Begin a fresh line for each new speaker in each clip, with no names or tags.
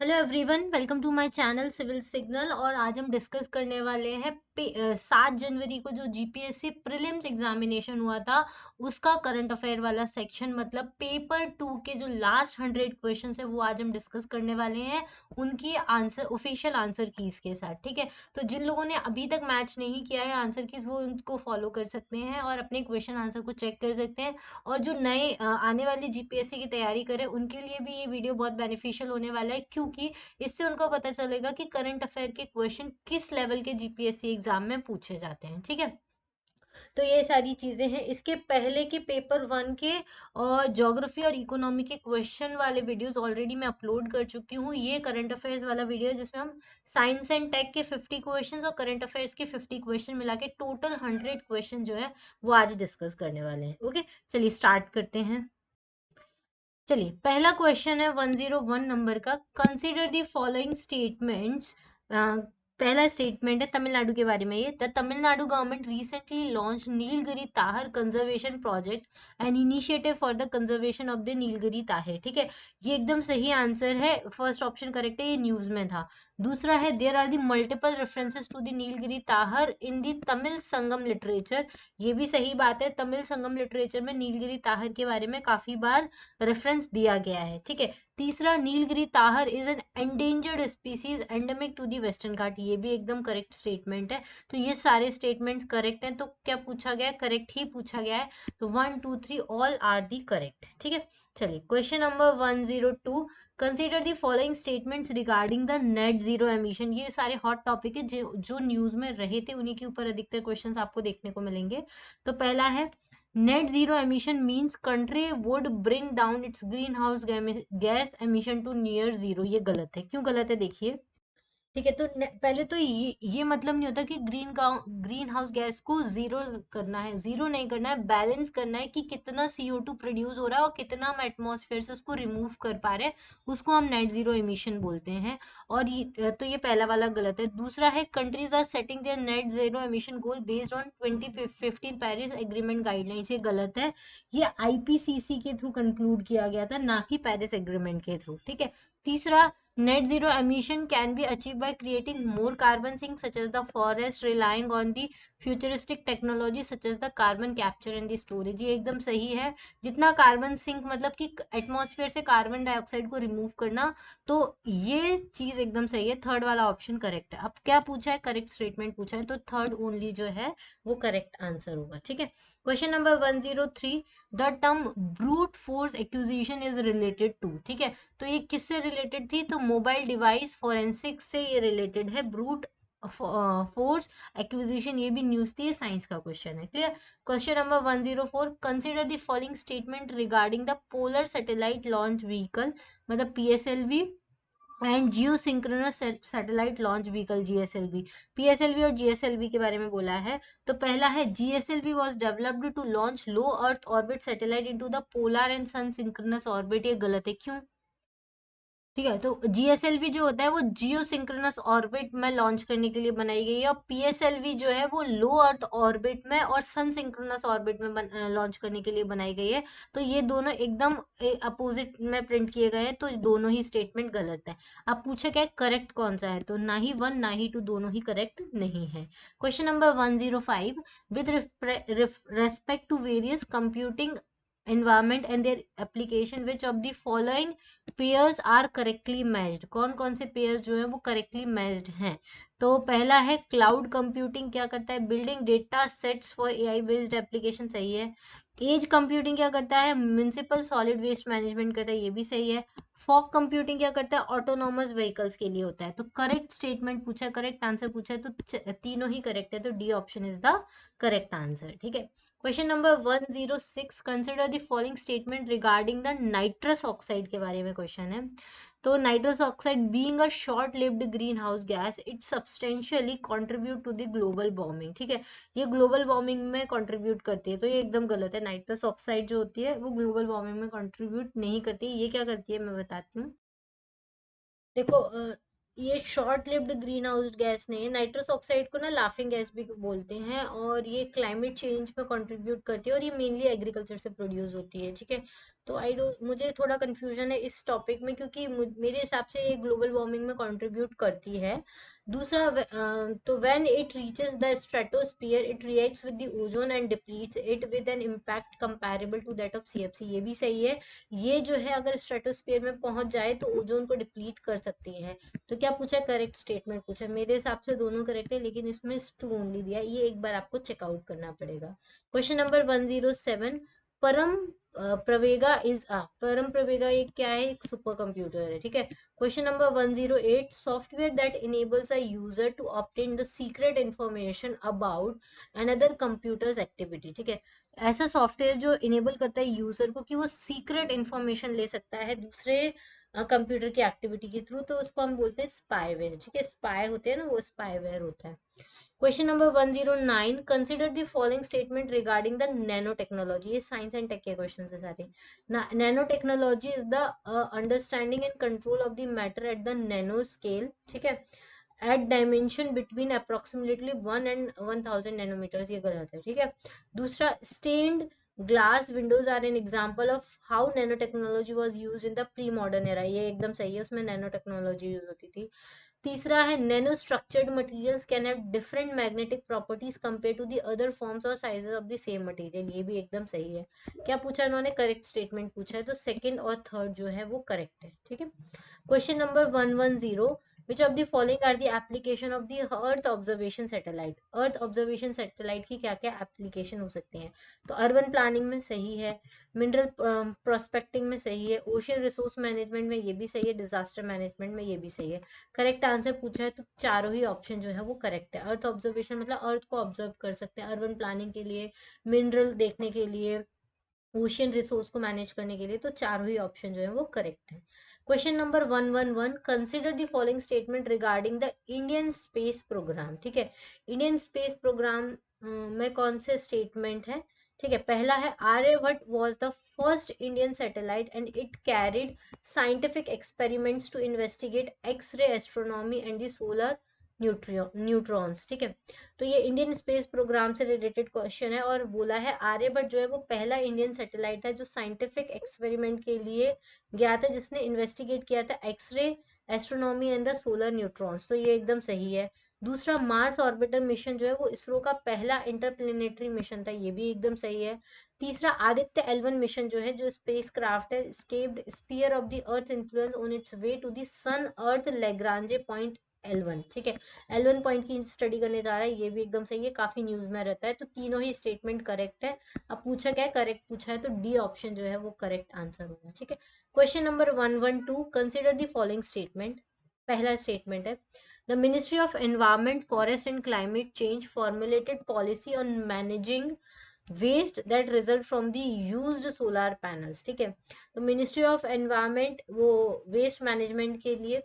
Hello everyone, welcome to my channel civil signal. और आज हम डिस्कस करने वाले हैं 7 जनवरी को जो जीपीएससी प्रीलिम्स एग्जामिनेशन हुआ था उसका करंट अफेयर वाला सेक्शन, मतलब पेपर 2 के जो लास्ट 100 क्वेश्चन है वो आज हम डिस्कस करने वाले हैं उनकी आंसर, ऑफिशियल आंसर कीज के साथ। ठीक है, तो जिन लोगों ने अभी तक मैच नहीं किया है आंसर कीज वो उनको फॉलो कर सकते हैं और अपने क्वेश्चन आंसर को चेक कर सकते हैं। और जो नए आने वाले जीपीएससी की तैयारी करें उनके लिए भी ये वीडियो बहुत बेनिफिशियल होने वाला है, क्योंकि इससे उनको पता चलेगा कि करंट अफेयर के क्वेश्चन किस लेवल के जीपीएससी एग्जाम में पूछे जाते हैं। ठीक है, तो ये सारी चीजें हैं। इसके पहले के पेपर 1 के और ज्योग्राफी और इकोनॉमी के क्वेश्चन वाले वीडियोस ऑलरेडी मैं अपलोड कर चुकी हूँ। ये करंट अफेयर्स वाला वीडियो है जिसमें हम साइंस एंड टेक के 50 क्वेश्चन और करंट अफेयर्स के 50 क्वेश्चन मिला के टोटल 100 क्वेश्चन जो है वो आज डिस्कस करने वाले हैं। ओके, चलिए स्टार्ट करते हैं। चलिए, पहला क्वेश्चन है 101 नंबर का। Consider the following statements. पहला स्टेटमेंट है तमिलनाडु के बारे में। ये the Tamil Nadu government recently launch Nilgiri tahr conservation project an initiative for the conservation of the Nilgiri tahr. ठीक है, ये एकदम सही आंसर है, फर्स्ट ऑप्शन करेक्ट है, ये न्यूज में था। दूसरा है there are the multiple references to the Nilgiri tahr in the Tamil Sangam literature. ये भी सही बात है, तमिल संगम लिटरेचर में नीलगिरी ताहर के बारे में काफी बार रेफरेंस दिया गया है। ठीक है, तीसरा Nilgiri tahr is an endangered species endemic to the western Ghat. ये भी एकदम करेक्ट स्टेटमेंट है। तो ये सारे स्टेटमेंट्स करेक्ट हैं। तो क्या पूछा गया है? करेक्ट ही पूछा गया है। तो 1 2 3 ऑल आर दी करेक्ट। ठीक है, चलिए question number 102। Consider the following statements regarding the net zero emission. ये सारे हॉट टॉपिक है जो जो न्यूज में रहे थे, उन्हीं के ऊपर अधिकतर क्वेश्चंस आपको देखने को मिलेंगे। तो पहला है net zero emission means country would bring down its greenhouse gas emission to near zero. ये गलत है। क्यों गलत है देखिए। ठीक है, तो पहले तो ये मतलब नहीं होता कि ग्रीन हाउस गैस को जीरो करना है। जीरो नहीं करना है, बैलेंस करना है कि कितना CO2 प्रोड्यूस हो रहा है और कितना हम एटमॉस्फेयर से उसको रिमूव कर पा रहे हैं, उसको हम नेट जीरो एमिशन बोलते हैं। और ये तो ये पहला वाला गलत है। दूसरा है countries are setting their net zero emission goal based on 2015 Paris agreement guidelines. ये गलत है, ये IPCC के थ्रू कंक्लूड किया गया था, ना कि पेरिस एग्रीमेंट के थ्रू। ठीक है, तीसरा net zero emission can be achieved by creating more carbon sinks such as the forest, relying on the futuristic technology such as the carbon capture and the storage। ये एकदम सही है। जितना carbon sink मतलब कि एटमॉस्फेयर से carbon dioxide को remove करना, तो ये चीज एकदम सही है। थर्ड वाला ऑप्शन करेक्ट है। अब क्या पूछा है? करेक्ट स्टेटमेंट पूछा है, तो थर्ड ओनली जो है वो करेक्ट आंसर होगा। ठीक है, question number 103। The term brute force acquisition is related to. ठीक है, तो ये किससे रिलेटेड थी? तो मोबाइल डिवाइस फोरेंसिक से ये रिलेटेड है। ब्रूट फोर्स एक्विजिशन, ये भी न्यूज थी, साइंस का क्वेश्चन है। Clear. Question number 104। Consider the following statement regarding the polar satellite launch vehicle, मतलब PSLV and Jio synchronous satellite launch vehicle GSLV। PSLV और GSLV के बारे में बोला है। तो पहला है GSLV was developed to launch low earth orbit satellite into the polar and sun synchronous orbit. ये गलत है। क्यों? ठीक है, तो GSLV जो होता है वो जियो सिंक्रोनस ऑर्बिट में लॉन्च करने के लिए बनाई गई है, और PSLV जो है वो लो अर्थ ऑर्बिट में और सन सिंक्रोनस ऑर्बिट में लॉन्च करने के लिए बनाई गई है। तो ये दोनों एकदम अपोजिट में प्रिंट किए गए हैं, तो दोनों ही स्टेटमेंट गलत है। अब पूछा क्या करेक्ट कौन सा है? तो ना ही 1 ना ही 2, दोनों ही करेक्ट नहीं है। Question number 105। With respect to various computing environment and their application, which of the following pairs are correctly matched? कौन कौन से पेयर्स जो है वो करेक्टली मैच्ड हैं? तो पहला है क्लाउड कंप्यूटिंग। क्या करता है? Building data sets for AI based application. सही है। एज कंप्यूटिंग क्या करता है? म्यूनिसिपल सॉलिड वेस्ट मैनेजमेंट करता है। ये भी सही है। फॉग कंप्यूटिंग क्या करता है? ऑटोनोमस व्हीकल्स के लिए होता है। तो करेक्ट स्टेटमेंट पूछा, करेक्ट आंसर पूछा है, तो तीनों ही करेक्ट है, तो D option is the correct answer. ठीक है, question number 106। Consider the following statement regarding the nitrous oxide के बारे में क्वेश्चन है। तो nitrous oxide being a short lived greenhouse gas, it substantially contribute to the global warming. ठीक है, ये ग्लोबल वार्मिंग में कंट्रीब्यूट करती है, तो ये एकदम गलत है। नाइट्रस ऑक्साइड जो होती है वो ग्लोबल वार्मिंग में कंट्रीब्यूट नहीं करती। ये क्या करती है मैं बताती हूँ। देखो, ये short lived greenhouse gas नहीं है। नाइट्रस ऑक्साइड को ना लाफिंग गैस भी बोलते हैं, और ये क्लाइमेट चेंज में कंट्रीब्यूट करती है, और ये मेनली एग्रीकल्चर से प्रोड्यूस होती है। ठीक है, तो आई डोंट, मुझे थोड़ा कंफ्यूजन है इस टॉपिक में, क्योंकि मेरे हिसाब से ये ग्लोबल वार्मिंग में कंट्रीब्यूट करती है। दूसरा, तो when it reaches the stratosphere it reacts with the ozone and depletes it with an impact comparable to that of CFC. ये भी सही है। ये जो है अगर स्ट्रेटोस्फीयर में पहुंच जाए तो ओजोन को डिप्लीट कर सकती है। तो क्या पूछा, करेक्ट स्टेटमेंट पूछा। मेरे हिसाब से दोनों करेक्ट है, लेकिन इसमें टू ओनली दिया है, ये एक बार आपको चेकआउट करना पड़ेगा। क्वेश्चन नंबर 107, परम प्रवेगा इज आ, परम प्रवेगा एक क्या है, एक सुपर कंप्यूटर है, ठीक है। Question number 108, software that enables a user to obtain the secret information about another computer's activity, ठीक है। ऐसा सॉफ्टवेयर जो इनेबल करता है यूजर को कि वो सीक्रेट इंफॉर्मेशन ले सकता है दूसरे कंप्यूटर की एक्टिविटी के थ्रू, तो उसको हम बोलते हैं स्पाईवेयर, ठीक है। स्पाई होते हैं ना, वो स्पाईवेयर होता है। Question number 109, consider the following statement regarding the nano technology. ये साइंस एंड टेक के क्वेश्चन है सारे। Nano technology is the understanding and control of the matter at the nano scale, ठीक है, at dimension between approximately 1 and 1000 nanometers, ये गलत है, ठीक है। दूसरा, stained glass windows are an example of how nano technology was use in the pre modern era, ये एकदम सही है, उसमें नैनो टेक्नोलॉजी यूज होती थी। तीसरा है, nano structured materials can have different magnetic properties compare to the other forms और sizes of the same material, ये भी एकदम सही है। क्या पूछा इन्होंने, करेक्ट स्टेटमेंट पूछा है, तो सेकंड और थर्ड जो है वो करेक्ट है, ठीक है। Question number 110, which of the following are the application of the earth observation satellite. Earth observation satellite की क्या क्या एप्लीकेशन हो सकती हैं, तो अर्बन प्लानिंग में सही है, मिनरल प्रोस्पेक्टिंग में सही है, ओशियन रिसोर्स मैनेजमेंट में ये भी सही है, डिजास्टर मैनेजमेंट में ये भी सही है। करेक्ट आंसर पूछा है तो चारों ही ऑप्शन जो है वो करेक्ट है। अर्थ ऑब्जर्वेशन मतलब अर्थ को ऑब्जर्व कर सकते हैं, अर्बन प्लानिंग के लिए, मिनरल देखने के लिए, ओशियन रिसोर्स को मैनेज करने के लिए, तो चारों ही ऑप्शन जो है वो करेक्ट है। Question number 111, consider the following statement regarding the Indian space programme, ठीक है। इंडियन स्पेस प्रोग्राम में कौन से स्टेटमेंट है, ठीक है। पहला है, Aryabhata was the first Indian satellite and it carried scientific experiments to investigate X ray astronomy and the solar neutrons, ठीक है। तो ये इंडियन स्पेस प्रोग्राम से रिलेटेड क्वेश्चन है, और बोला है आर्यभट्ट जो है वो पहला इंडियन सैटेलाइट था जो साइंटिफिक एक्सपेरिमेंट के लिए गया था, जिसने इन्वेस्टिगेट किया था X ray astronomy and the solar neutrons, तो ये एकदम सही है। दूसरा, मार्स ऑर्बिटर मिशन जो है वो इसरो का पहला इंटरप्लेनेटरी मिशन था, ये भी एकदम सही है। तीसरा, आदित्य L1 मिशन जो है, जो स्पेस क्राफ्ट है, escaped sphere of the earth influence on its way to the sun earth Lagrange point L1, ठीक है। L1 पॉइंट की स्टडी करने जा रहा है, ये भी एकदम सही है, काफी न्यूज में रहता है, तो तीनों ही स्टेटमेंट करेक्ट है। अब पूछा क्या है, करेक्ट पूछा है, तो डी ऑप्शन जो है वो करेक्ट आंसर होगा, ठीक है। Question number 112, consider the following statement. पहला स्टेटमेंट है, the ministry of environment forest and climate change formulated policy on managing waste that result from the used solar panels, ठीक है। तो मिनिस्ट्री ऑफ एनवायरमेंट वो waste management के लिए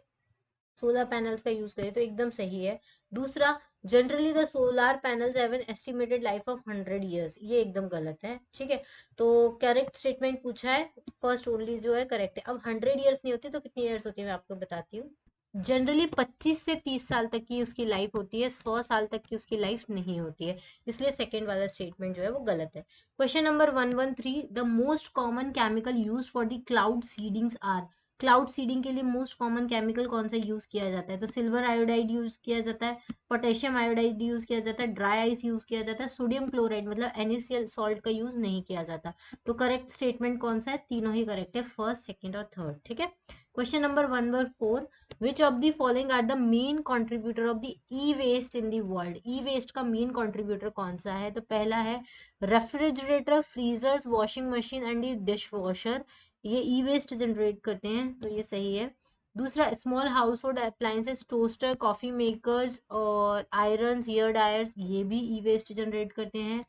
solar panels का use करें, तो एकदम सही है। दूसरा, generally the solar panels have an estimated life of 100 years, ये एकदम गलत है, ठीक है। तो करेक्ट स्टेटमेंट पूछा है, फर्स्ट ओनली जो है करेक्ट है। अब 100 years नहीं होती तो कितनी ईयर्स होती है, मैं आपको बताती हूँ। जनरली 25 से 30 साल तक की उसकी लाइफ होती है, 100 साल तक की उसकी लाइफ नहीं होती है, इसलिए सेकेंड वाला स्टेटमेंट जो है वो गलत है। Question number 113, the most common chemical use for the cloud seedings are. Cloud seeding के लिए मोस्ट कॉमन केमिकल कौन सा यूज किया जाता है, तो सिल्वर आयोडाइड यूज किया जाता है, पोटेशियम आयोडाइड यूज किया जाता है, ड्राई आइस यूज किया जाता है, सोडियम क्लोराइड मतलब NaCl सॉल्ट का यूज नहीं किया जाता। तो करेक्ट स्टेटमेंट कौन सा है, तीनों ही करेक्ट है, फर्स्ट सेकेंड और थर्ड, ठीक है। Question number 114, which of the following are the main contributor of the e-waste in the world। e-waste का मेन कंट्रीब्यूटर कौन सा है, तो पहला है refrigerator, freezers, washing machine and dish washer, ये ई वेस्ट जनरेट करते हैं, तो ये सही है। दूसरा, small house hold appliances, toaster, coffee makers और आयरन, ईयर डायर्स, ये भी ई वेस्ट जनरेट करते हैं,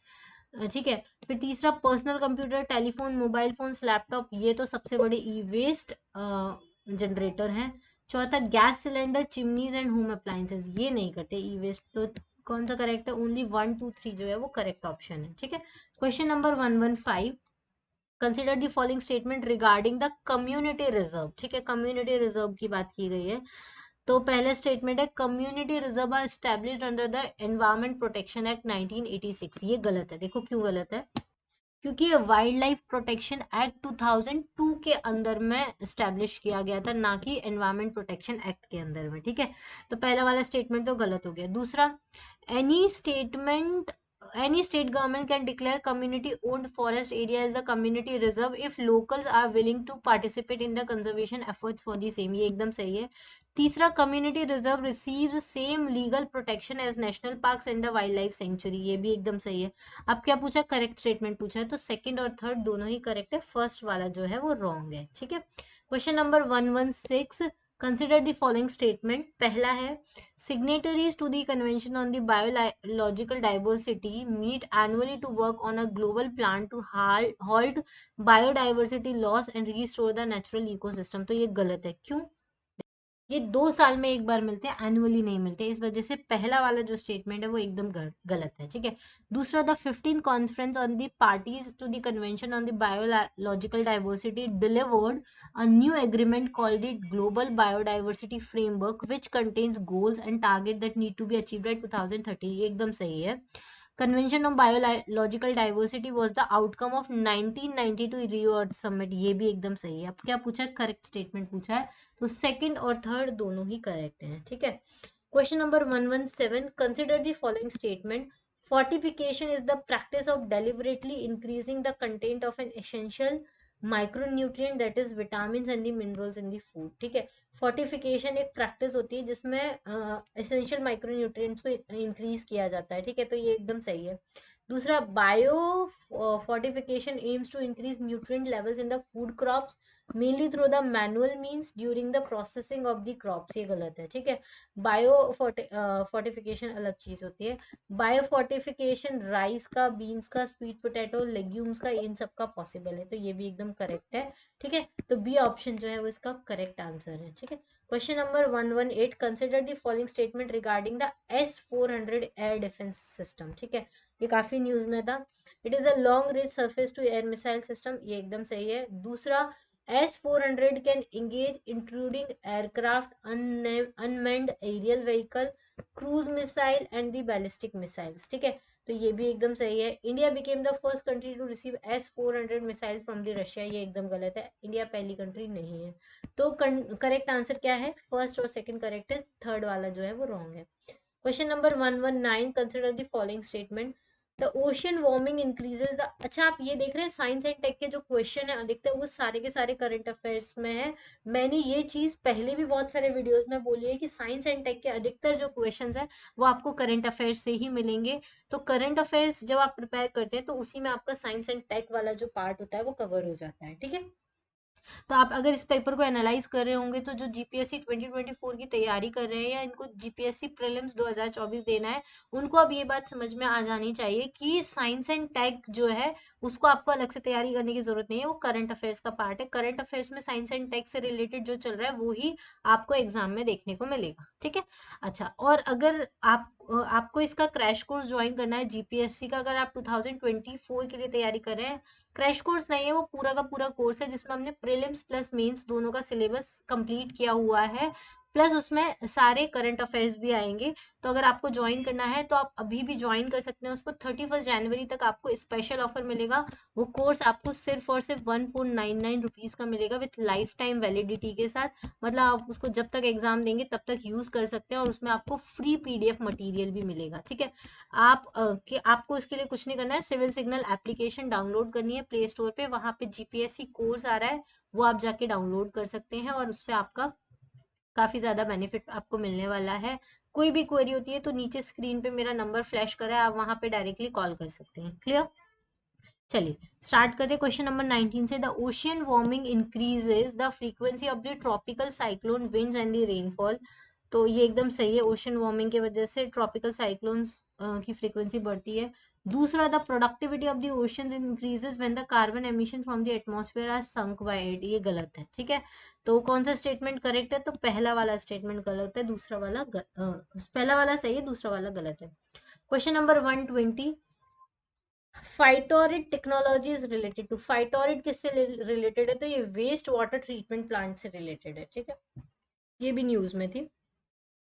ठीक है। फिर तीसरा, personal computer, telephone, mobile phones, laptop, ये तो सबसे बड़े ई वेस्ट जनरेटर हैं। चौथा, gas cylinder, chimneys and home appliances, ये नहीं करते ई वेस्ट, तो कौन सा करेक्ट है, ओनली 1 2 3 जो है वो करेक्ट ऑप्शन है, ठीक है। Question number 115, consider the following statement regarding the community reserve, ठीक है। कम्युनिटी रिजर्व की बात की गई है, तो पहला स्टेटमेंट है, community reserve are established under the environment protection act 1986, ये गलत है, देखो क्यों गलत है। क्योंकि ये वाइल्ड लाइफ प्रोटेक्शन एक्ट 2002 के अंदर में स्टैब्लिश किया गया था, ना कि एनवायरमेंट प्रोटेक्शन एक्ट के अंदर में, ठीक है। तो पहला वाला स्टेटमेंट तो गलत हो गया। दूसरा, any statement any state government can declare community owned forest area as a community reserve if locals are willing to participate in the conservation efforts for the same, ये एकदम सही है। तीसरा, community reserve receives same legal protection as national parks and wildlife sanctuary, ये भी एकदम सही है। अब क्या पूछा, करेक्ट स्टेटमेंट पूछा है, तो सेकंड और थर्ड दोनों ही करेक्ट है, फर्स्ट वाला जो है वो रॉन्ग है, ठीक है। Question number 116, consider the following statement. पहला है, signatories to the convention on the biological diversity meet annually to work on a global plan to halt biodiversity loss and restore the natural ecosystem, तो ये गलत है, क्यों? ये 2 साल में एक बार मिलते हैं, एनुअली नहीं मिलते, इस वजह से पहला वाला जो स्टेटमेंट है वो एकदम गलत है, ठीक है। दूसरा, the 15 conference on the parties to the convention on the biological diversity delivered a new agreement called the Global Biodiversity Framework, which contains goals and targets that need to be achieved by 2030, ये एकदम सही है। Convention on biological diversity was the outcome of 1992 Rio earth summit, ये भी एकदम सही है। अब क्या पूछा है, करेक्ट स्टेटमेंट पूछा है, तो सेकंड और थर्ड दोनों ही करेक्ट हैं, ठीक है। Question number 117, consider the following statement. Fortification is the practice of deliberately increasing the content of an essential micronutrient that is vitamin and the minerals in the food, ठीक है। Fortification एक practice होती है जिसमें essential micronutrients को increase किया जाता है, ठीक है, तो ये एकदम सही है। दूसरा, bio fortification aims to increase nutrient levels in the food crops mainly through the manual means during the processing of the crops, ये गलत है, ठीक है। बायो फोर्टिफिकेशन अलग चीज होती है। बायो फोर्टिफिकेशन राइस का, बीन्स का, स्वीट पोटैटो, लेग्यूम्स का, इन सब का पॉसिबल है, तो ये भी एकदम करेक्ट है, ठीक है। तो बी ऑप्शन जो है वो इसका करेक्ट आंसर है, ठीक है। Question number 118, consider the following statement regarding the S-400 air defence system, ठीक है। ये काफी न्यूज में था। It is a long range surface to air missile system, ये एकदम सही है। दूसरा, S-400 can engage including aircraft, unmanned aerial vehicle, cruise missile and the ballistic missiles, ठीक है, तो ये भी एकदम सही है। India became the first country to receive S-400 missile from the Russia, ये एकदम गलत है, इंडिया पहली कंट्री नहीं है। तो करेक्ट आंसर क्या है, फर्स्ट और सेकंड करेक्ट है, थर्ड वाला जो है वो रॉन्ग है। Question number 119, consider the following statement. The ocean warming increases the, अच्छा आप ये देख रहे हैं साइंस एंड टेक के जो क्वेश्चन है अधिकतर वो सारे के सारे करंट अफेयर्स में है। मैंने ये चीज पहले भी बहुत सारे वीडियोस में बोली है कि साइंस एंड टेक के अधिकतर जो क्वेश्चंस है वो आपको करंट अफेयर्स से ही मिलेंगे। तो करंट अफेयर्स जब आप प्रिपेयर करते हैं तो उसी में आपका साइंस एंड टेक वाला जो पार्ट होता है वो कवर हो जाता है, ठीक है। तो आप अगर इस पेपर को एनालाइज कर रहे होंगे तो जो जीपीएससी 2024 की तैयारी कर रहे हैं या इनको जीपीएससी प्रीलिम्स 2024 देना है, उनको अब ये बात समझ में आ जानी चाहिए कि साइंस एंड टेक जो है उसको आपको अलग से तैयारी करने की जरूरत नहीं है, वो करंट अफेयर्स का पार्ट है। करंट अफेयर्स में साइंस एंड टेक से रिलेटेड जो चल रहा है वो ही आपको एग्जाम में देखने को मिलेगा, ठीक है। अच्छा, और अगर आपको इसका क्रैश कोर्स ज्वाइन करना है जीपीएससी का, अगर आप 2024 के लिए तैयारी कर रहे हैं, क्रैश कोर्स नहीं है, वो पूरा का पूरा कोर्स है जिसमें हमने प्रीलिम्स प्लस मेंस दोनों का सिलेबस कंप्लीट किया हुआ है, प्लस उसमें सारे करंट अफेयर्स भी आएंगे। तो अगर आपको ज्वाइन करना है तो आप अभी भी ज्वाइन कर सकते हैं उसको, 31 जनवरी तक आपको स्पेशल ऑफर मिलेगा। वो कोर्स आपको सिर्फ और सिर्फ 1499 रुपीज का मिलेगा विथ लाइफ टाइम वैलिडिटी के साथ, मतलब आप उसको जब तक एग्जाम देंगे तब तक यूज कर सकते हैं, और उसमें आपको फ्री पीडीएफ मटेरियल भी मिलेगा, ठीक है। कि आपको इसके लिए कुछ नहीं करना है, सिविल सिग्नल एप्लीकेशन डाउनलोड करनी है प्ले स्टोर पे, वहां पे जीपीएससी कोर्स आ रहा है, वो आप जाके डाउनलोड कर सकते हैं और उससे आपका काफी ज्यादा बेनिफिट आपको मिलने वाला है। कोई भी क्वेरी होती है तो नीचे स्क्रीन पे मेरा नंबर फ्लैश करा है, आप वहां पे डायरेक्टली कॉल कर सकते हैं, क्लियर। चलिए स्टार्ट करते हैं क्वेश्चन नंबर 19 से। The ocean warming increases the frequency of the tropical cyclone winds and the rainfall, तो ये एकदम सही है, ओशन वार्मिंग की वजह से ट्रॉपिकल साइक्लोन्स की फ्रीक्वेंसी बढ़ती है। दूसरा, the productivity of the oceans increases when the carbon emission from the atmosphere are sunk by 8, ये गलत है, ठीक है। तो कौन सा स्टेटमेंट करेक्ट है, तो पहला वाला स्टेटमेंट गलत है, दूसरा वाला पहला वाला सही है, दूसरा वाला गलत है। Question number 120, phytorid technology is related to, phytorid किससे रिलेटेड है, तो ये वेस्ट वाटर ट्रीटमेंट प्लांट से रिलेटेड है, ठीक है, ये भी न्यूज में थी।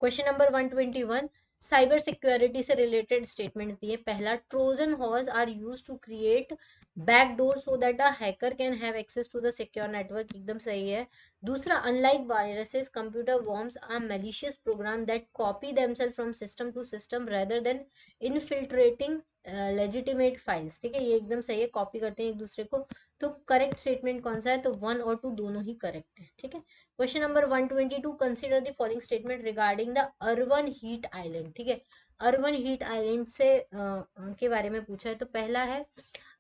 क्वेश्चन नंबर 121, साइबर सिक्योरिटी से रिलेटेड स्टेटमेंट्स दिए। पहला, trojan horse are use to create backdoor so that the hacker can have access to the secure network, एकदम सही है। दूसरा, unlike viruses computer worms are malicious programme that copy themselves from system to system rather than infiltrating legitimate files, ठीक है, ये एकदम सही है, कॉपी करते हैं एक दूसरे को। तो करेक्ट स्टेटमेंट कौन सा है, तो 1 और 2 दोनों ही करेक्ट है, ठीक है। Question number 122, consider the following statement regarding the urban heat island, ठीक है। अर्बन हीट आइलैंड से के बारे में पूछा है। तो पहला है,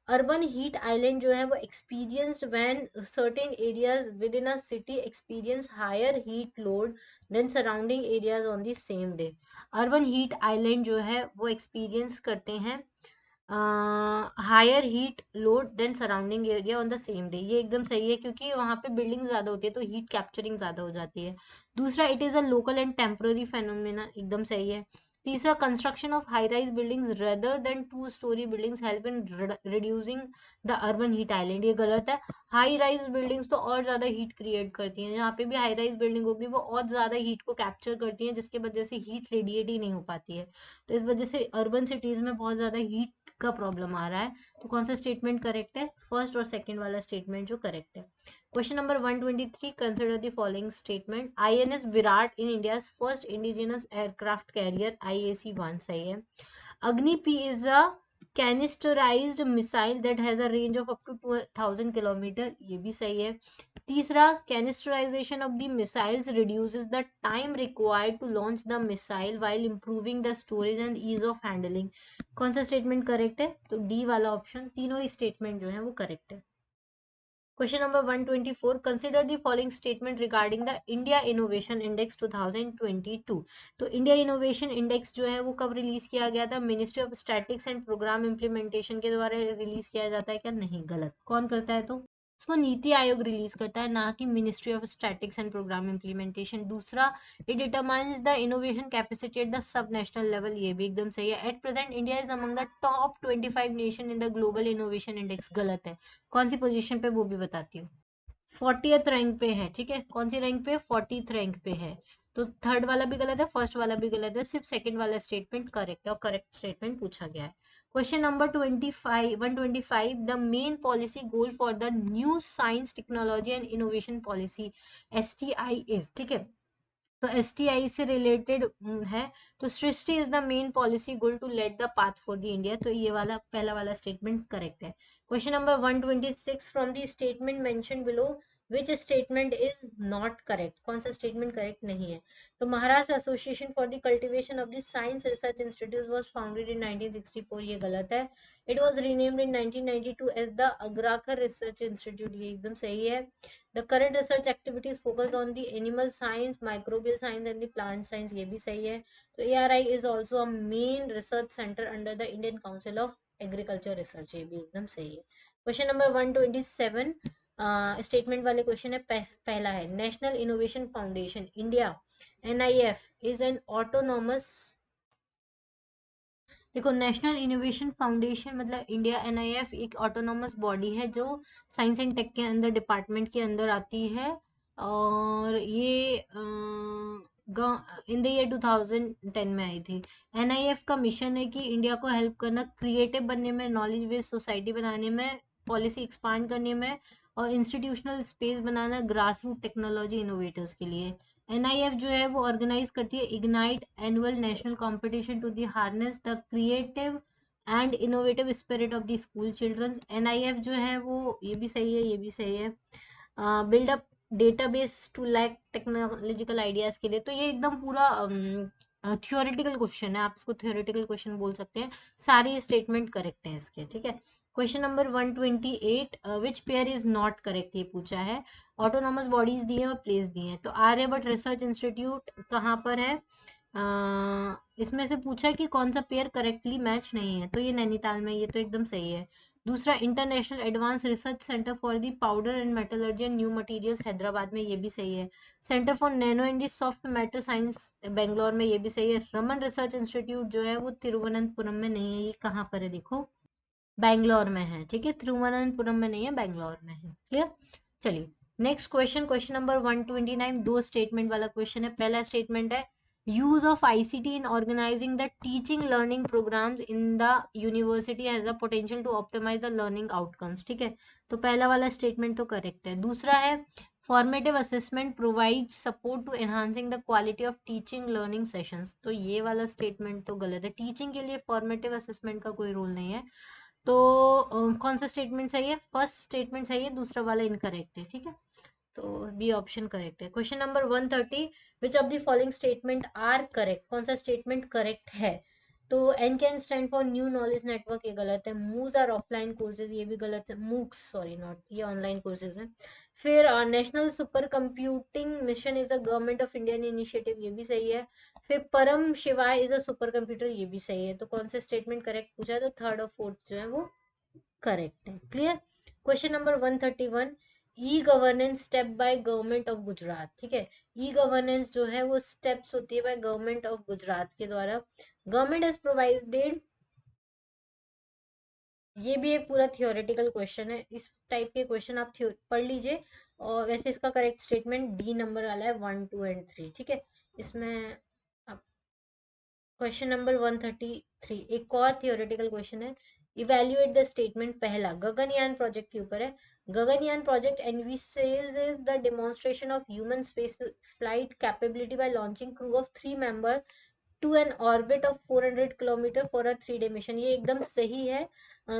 अर्बन हीट आइलैंड जो है वो experienced when certain areas within a city experience higher heat load than surrounding areas on the same day. Urban heat island जो है वो एक्सपीरियंस करते हैं higher heat load than surrounding area on the same day, ये एकदम सही है क्योंकि वहां पे बिल्डिंग ज्यादा होती है तो हीट कैप्चरिंग ज्यादा हो जाती है। दूसरा, it is a local and temporary phenomena, एकदम सही है। तीसरा, construction of high rise buildings rather than two storey buildings help in reducing the urban heat island, ये गलत है। हाई राइज बिल्डिंग्स तो और ज्यादा हीट क्रिएट करती हैं, जहाँ पे भी हाई राइज बिल्डिंग होगी वो और ज्यादा हीट को कैप्चर करती हैं, जिसकी वजह से हीट रेडिएट ही नहीं हो पाती है। तो इस वजह से अर्बन सिटीज में बहुत ज्यादा हीट का प्रॉब्लम आ रहा है। तो कौन सा स्टेटमेंट करेक्ट है, फर्स्ट और सेकंड वाला स्टेटमेंट जो करेक्ट है। Question number 123, consider the following statement. INS Virat in India first indigenous aircraft carrier, IAC-1 सही है। अग्नि P is a canisterized missile that has a range of up to 2000 kilometre, ये भी सही है। तीसरा, canisterization of the missiles reduces the time required to launch the missile while improving the storage and ease of handling, कौन सा statement correct है, तो D वाला ऑप्शन, तीनों ही स्टेटमेंट जो है वो करेक्ट है। Question number 124, consider the following statement regarding the India innovation index 2022। तो इंडिया इनोवेशन इंडेक्स जो है वो कब रिलीज किया गया था, ministry of statics and programme implementation के द्वारा रिलीज किया जाता है क्या, नहीं, गलत, कौन करता है, तो इसको नीति आयोग रिलीज करता है, ना कि ministry of statics and programme implementation. दूसरा, it determines the innovation capacity at the sub national level, ये भी एकदम सही है। At present India is among the top 25 nation in the global innovation index, गलत है, कौन सी पोजीशन पे वो भी बताती हूँ। 40th रैंक पे है, ठीक है, कौन सी रैंक पे, 40th रैंक पे है। तो थर्ड वाला भी गलत है, फर्स्ट वाला भी गलत है, सिर्फ सेकंड वाला स्टेटमेंट करेक्ट है और करेक्ट स्टेटमेंट पूछा गया है। Question number 125, the main policy goal for the new science technology and innovation policy, STI is, ठीक है, तो STI से रिलेटेड है। तो STI is the main policy goal to let the path for the India, तो ये वाला पहला वाला स्टेटमेंट करेक्ट है। Question number 126, from the statement mention below which statement is not correct, कौन सा स्टेटमेंट करेक्ट नहीं है, तो Maharashtra association for the cultivation of the science research institute was founded in 1964, ये गलत है। It was renamed in 1992 as the Agharkar research institute, ये एकदम सही है। The current research activities focused on the animal science, microbial science and the plant science, ये भी सही है। तो ARI is also a main research center under the Indian Council of Agriculture Research, ये भी एकदम सही है। क्वेश्चन नंबर 127, स्टेटमेंट वाले क्वेश्चन है। पहला है, national innovation foundation India NIF is an autonomous, देखो नेशनल इनोवेशन फाउंडेशन मतलब इंडिया NIF एक ऑटोनॉमस बॉडी है जो साइंस एंड टेक के अंदर डिपार्टमेंट के अंदर आती है, और ये इन द ईयर 2010 में आई थी। NIF का मिशन है कि इंडिया को हेल्प करना, क्रिएटिव बनने में, नॉलेज बेस्ड सोसाइटी बनाने में, पॉलिसी एक्सपांड करने में, और इंस्टीट्यूशनल स्पेस बनाना ग्रास रूट टेक्नोलॉजी इनोवेटर्स के लिए। NIF जो है वो ऑर्गेनाइज करती है ignite annual national competition to the harness the creative and innovative spirit of the school childrens. NIF जो है वो, ये भी सही है, ये भी सही है, build up database to lack technological ideas के लिए। तो ये एकदम पूरा थियोरेटिकल क्वेश्चन है, आप इसको थियोरेटिकल क्वेश्चन बोल सकते हैं, सारी स्टेटमेंट करेक्ट है इसके, ठीक है। Question number 128, which pair is not correct, ये पूछा है। ऑटोनॉमस बॉडीज दिए और प्लेस दिए हैं, तो आर्यभट्ट रिसर्च इंस्टीट्यूट कहाँ पर है, इसमें से पूछा है कि कौन सा पेयर करेक्टली मैच नहीं है, तो ये नैनीताल में, ये तो एकदम सही है। दूसरा, international advance research centre for the powder and metallurgy and new materials Hyderabad में, ये भी सही है। Centre for nano and soft matter science Bangalore में, ये भी सही है। रमन रिसर्च इंस्टीट्यूट जो है वो तिरुवनंतपुरम में नहीं है, ये कहाँ पर है देखो, बैंगलोर में है, ठीक है, तिरुवनंतपुरम में नहीं है, बैंगलोर में है, क्लियर। चलिए नेक्स्ट क्वेश्चन, क्वेश्चन नंबर 129, दो स्टेटमेंट वाला क्वेश्चन है। पहला स्टेटमेंट है, use of ICT in organising the teaching learning programmes in the university has the potential to optimise the learning outcomes. ठीक है, तो पहला वाला स्टेटमेंट तो करेक्ट है। दूसरा है formative assessment provide support to enhancing the quality of teaching learning sessions, तो ये वाला स्टेटमेंट तो गलत है। टीचिंग के लिए फॉर्मेटिव असेसमेंट का कोई रोल नहीं है। तो कौन सा स्टेटमेंट सही है? फर्स्ट स्टेटमेंट सही है, दूसरा वाला इनकरेक्ट है। ठीक है, तो बी ऑप्शन करेक्ट है। Question number 130, which of the following statement are correct? कौन सा स्टेटमेंट करेक्ट है? तो N can stand for new knowledge network, ये गलत है। मूज आर ऑफलाइन कोर्सेज, ये भी गलत है। मूक्स, सॉरी नॉट, ये ऑनलाइन कोर्सेज हैं। फिर national super computing mission is the government of Indian initiative, ये भी सही है। फिर परम शिवाय इज अ सुपर कंप्यूटर, ये भी सही है। तो कौन सा स्टेटमेंट करेक्ट पूछा है? तो थर्ड और फोर्थ जो है वो करेक्ट है। Clear. Question number 131, e governance step by government of Gujarat. ठीक है, ई गवर्नेंस जो है वो स्टेप्स होती है बाय गवर्नमेंट ऑफ गुजरात के द्वारा। गवर्नमेंट हैज प्रोवाइडेड, ये भी एक पूरा थियोरेटिकल क्वेश्चन है। इस टाइप के क्वेश्चन आप पढ़ लीजिए। और वैसे इसका करेक्ट स्टेटमेंट डी नंबर वाला है, 1, 2 एंड 3। ठीक है, इसमें क्वेश्चन नंबर 133 एक और थियोरेटिकल क्वेश्चन है। इवेल्युएट द स्टेटमेंट, पहला गगनयान प्रोजेक्ट के ऊपर है। Gaganyaan project envisages the demonstration of human space flight capability by launching crew of 3 member to an orbit of 400 kilometre for a 3 day mission, ये एकदम सही है।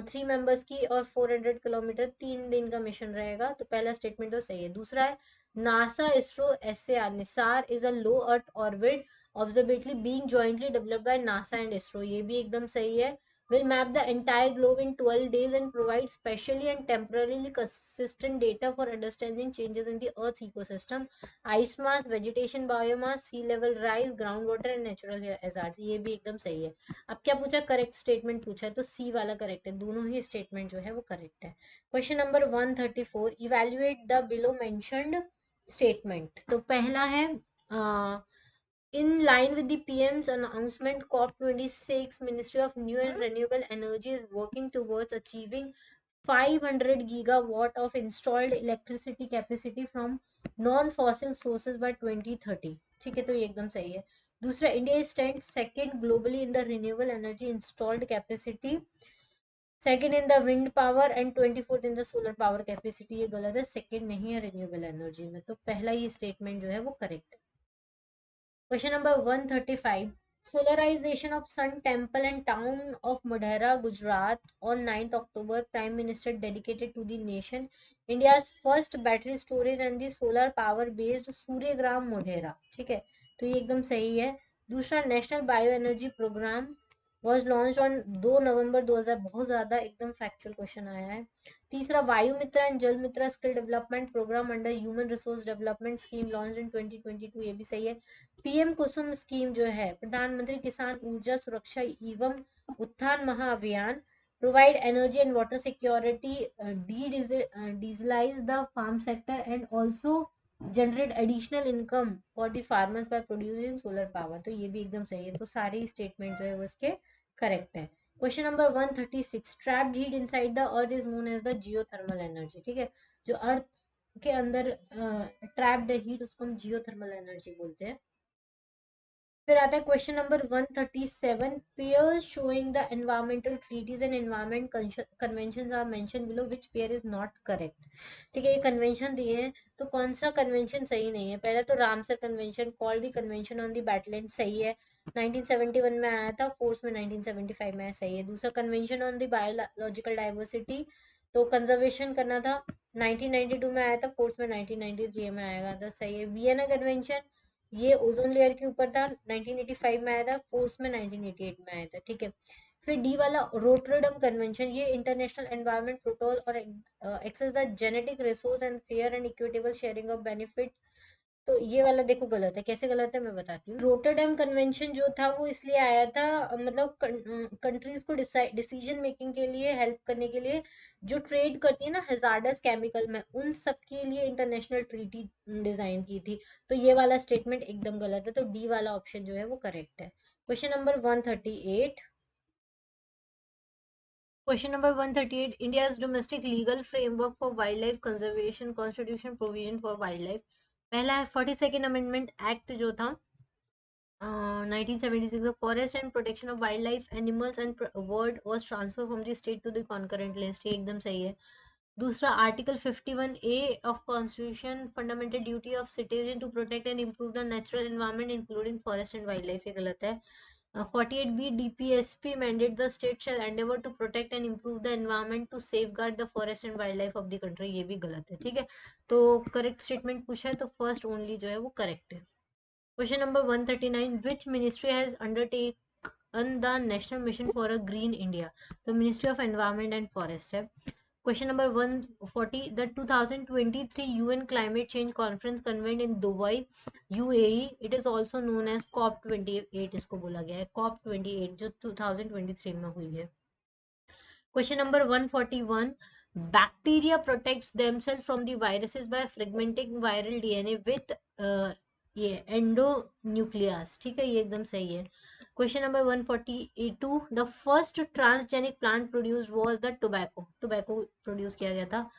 3 मेंबर्स की और 400 किलोमीटर, 3 दिन का मिशन रहेगा। तो पहला स्टेटमेंट तो सही है। दूसरा है NASA ISRO SAR Nisar is a low earth orbit observatory being jointly developed by NASA and ISRO, ये भी एकदम सही है। will map the entire globe in 12 days and provide specially and temporarily consistent data for understanding changes in the earth's ecosystem, ice mass, vegetation, biomass, sea level rise, groundwater and natural hazards, ये भी एकदम सही है। अब क्या पूछा? Correct statement पूछा है, तो सी वाला करेक्ट है। दोनों ही स्टेटमेंट जो है वो करेक्ट है। Question number 134, evaluate the below mentioned statement. तो पहला है in line with the PM's announcement, COP26, Ministry of New and Renewable Energy is working towards achieving 500 gigawatt of installed electricity capacity from non-fossil sources by 2030। ठीक है, तो ये एकदम सही है। दूसरा, India stand second globally in the renewable energy installed capacity, second in the wind power and 24th in the solar power capacity, ये गलत है। सेकंड नहीं है रिन्यूएबल एनर्जी में, तो पहला ही स्टेटमेंट जो है वो करेक्ट है। Question number 135. Solarization of Sun Temple and town of Modhera, Gujarat on 9th October. Prime Minister dedicated to the nation. India's first battery storage and the solar power based Suryagram Modhera. ठीक है, तो ये एकदम सही है। दूसरा, national bio energy programme was launch on 2 November 2000, बहुत ज्यादा एकदम फैक्चुअल क्वेश्चन आया है। तीसरा, वायु Mitra and Jal Mitra skill development program under human resource development scheme launch in 2022, ये भी सही है। पीएम कुसुम स्कीम जो है प्रधानमंत्री किसान ऊर्जा सुरक्षा evam Utthan Mahabhiyan, provide energy and water security, dieselise the farm sector and also generate additional income for the farmers by producing solar power, तो ये भी एकदम सही है। तो सारे स्टेटमेंट जो है वो इसके करेक्ट है। Question number 136, trapped heat inside the earth is known as the geothermal energy. ठीक है, जो अर्थ के अंदर ट्रैप्ड हीट उसको हम जियोथर्मल एनर्जी बोलते हैं। फिर आता है question number 137, pairs showing the environmental treaties and environment convention are mention below, which pair is not correct? ठीक है, ये कन्वेंशन दिए हैं, तो कौन सा कन्वेंशन सही नहीं है? पहला तो Ramsar convention, called the convention on the wetland, सही है, 1971 में आया था, फोर्स में 1975 में, सही है। दूसरा, convention on the biological diversity, तो कंजर्वेशन करना था, 1992 में आया था, फोर्स में 1993 में आएगा, तो सही है। वियना कन्वेंशन, ये ओजोन लेयर के ऊपर था, 1985 में आया था, फोर्स में 1988 में आया था। ठीक है, फिर डी वाला रोटरडम कन्वेंशन, ये इंटरनेशनल एनवायरनमेंट प्रोटोकॉल और access the genetic resource and fair and equitable sharing of benefit, तो ये वाला देखो गलत है। कैसे गलत है मैं बताती हूँ। रोटरडैम कन्वेंशन जो था वो इसलिए आया था, मतलब कंट्रीज को डिसीजन मेकिंग के लिए हेल्प करने के लिए, जो ट्रेड करती है ना हैजार्डस केमिकल में, उन सब के लिए इंटरनेशनल ट्रीटी डिजाइन की थी। तो ये वाला स्टेटमेंट एकदम गलत है, तो डी वाला ऑप्शन जो है वो करेक्ट है। Question number 138, question number 138, India's domestic legal framework for wild life conservation constitution provision for wild life. पहला है 42nd अमेंडमेंट एक्ट जो था, 1976, the forest and protection of wildlife, animals and word was transferred from the state to the concurrent list. ये एकदम सही है. दूसरा, article 51A of constitution, fundamental duty of citizen to protect and improve the natural environment including forest and wildlife, ये गलत है. 48B DPSP mandate the state shall endeavour to protect and improve the environment to safeguard the forest and wildlife of the country, ये भी गलत है. ठीक है, तो करेक्ट स्टेटमेंट पूछा है तो फर्स्ट ओनली जो है वो करेक्ट है. Question number 139. Which ministry has undertaken the National Mission for a Green India? The Ministry of Environment and Forest है. Question number 140. The 2023 UN Climate Change Conference convened in Dubai, UAE. It is also known as COP28. इसको बोला गया है COP28 जो 2023 में हुई है. Question number 141. Bacteria protects themselves from the viruses by fragmenting viral DNA with ये endonuclease. ठीक है, ये एकदम सही है. Question number 142. The first transgenic plant produced was the tobacco. Tobacco produce किया गया था.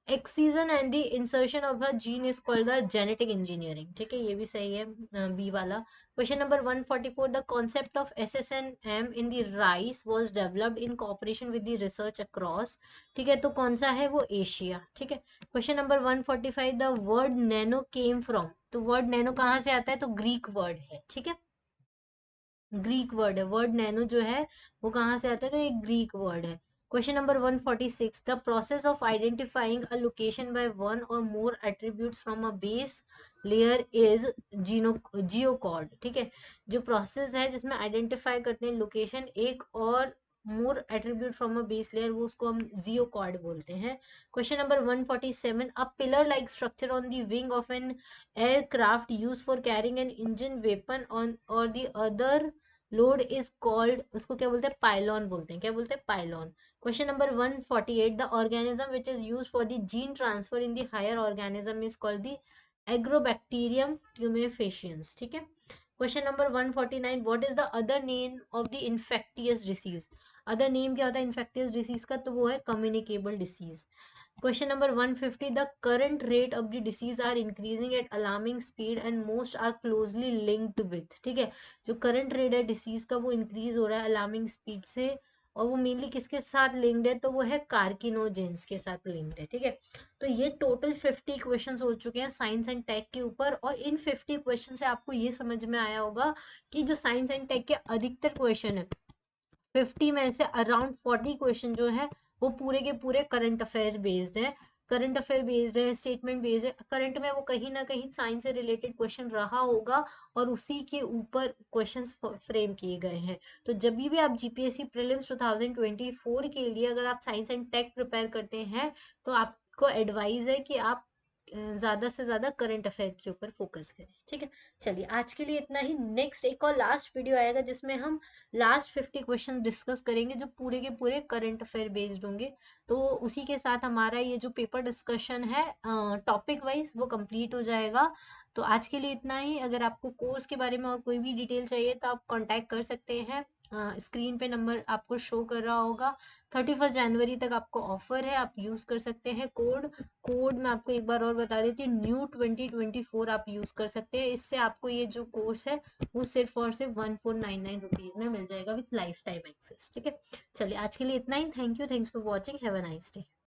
Excision and the insertion of a gene is called the genetic engineering. ठीक है, ये भी सही है, बी वाला. Question number 144. The concept of SSNM in the rice was developed in cooperation with the research across. ठीक है, तो कौन सा है वो, एशिया. ठीक है. Question number 145. The word nano came from. तो वर्ड नैनो कहाँ से आता है, तो ग्रीक वर्ड है. ठीक है, ग्रीक वर्ड है. वर्ड नैनो जो है वो कहाँ से आता है, तो ये ग्रीक वर्ड है. Question number 146. The process of identifying a location by one or more attributes from a base layer is geocode. ठीक है, जो प्रोसेस है जिसमें आइडेंटिफाई करते हैं लोकेशन एक or more attribute from a base layer, वो उसको हम जियोकॉर्ड बोलते हैं. Question number 147. A pillar like structure on the wing of an aircraft use for carrying an engine weapon on or the other load is called, उसको क्या बोलते हैं, pylon बोलते हैं. क्या बोलते हैं, pylon. Question number 148. The organism which is use for the gene transfer in the higher organism is called the agrobacterium tumefaciens. ठीक है. Question number 149. What is the other name of the infectious disease. Other name क्या होता है infectious disease का, तो वो है communicable disease. Question number 150. The current rate of the disease are increasing at alarming speed and most are closely linked with. ठीक है, जो current rate है डिसीज का वो इंक्रीज हो रहा है अलार्मिंग स्पीड से, और वो मेनली किसके साथ लिंक्ड है, तो वो है कार्किनोजेंस के साथ लिंक्ड है. ठीक है, तो ये टोटल 50 क्वेश्चन हो चुके हैं साइंस एंड टेक के ऊपर, और इन 50 क्वेश्चन से आपको ये समझ में आया होगा कि जो साइंस एंड टेक के अधिकतर क्वेश्चन है 50 में से अराउंड 40 क्वेश्चन जो है वो पूरे के पूरे करंट अफेयर बेस्ड है. करंट अफेयर बेस्ड है, स्टेटमेंट बेस्ड है. करंट में वो कहीं ना कहीं साइंस से रिलेटेड क्वेश्चन रहा होगा और उसी के ऊपर क्वेश्चंस फ्रेम किए गए हैं. तो जब भी आप जीपीएससी प्रीलिम्स 2024 के लिए अगर आप साइंस एंड टेक प्रिपेयर करते हैं तो आपको एडवाइस है कि आप ज्यादा से ज्यादा करंट अफेयर के ऊपर फोकस करें. ठीक है, चलिए आज के लिए इतना ही. नेक्स्ट एक और लास्ट वीडियो आएगा जिसमें हम लास्ट 50 क्वेश्चन डिस्कस करेंगे जो पूरे के पूरे करंट अफेयर बेस्ड होंगे. तो उसी के साथ हमारा ये जो पेपर डिस्कशन है टॉपिक वाइज वो कंप्लीट हो जाएगा. तो आज के लिए इतना ही. अगर आपको कोर्स के बारे में और कोई भी डिटेल चाहिए तो आप कांटेक्ट कर सकते हैं. स्क्रीन पे नंबर आपको शो कर रहा होगा. 31 जनवरी तक आपको ऑफर है, आप यूज कर सकते हैं कोड मैं आपको एक बार और बता देती हूँ, न्यू 2024 आप यूज कर सकते हैं. इससे आपको ये जो कोर्स है वो सिर्फ और सिर्फ 1499 रुपीज में मिल जाएगा विथ लाइफ टाइम एक्सेस. ठीक है, चलिए आज के लिए इतना ही. Thank you, thanks for watching, have a nice day.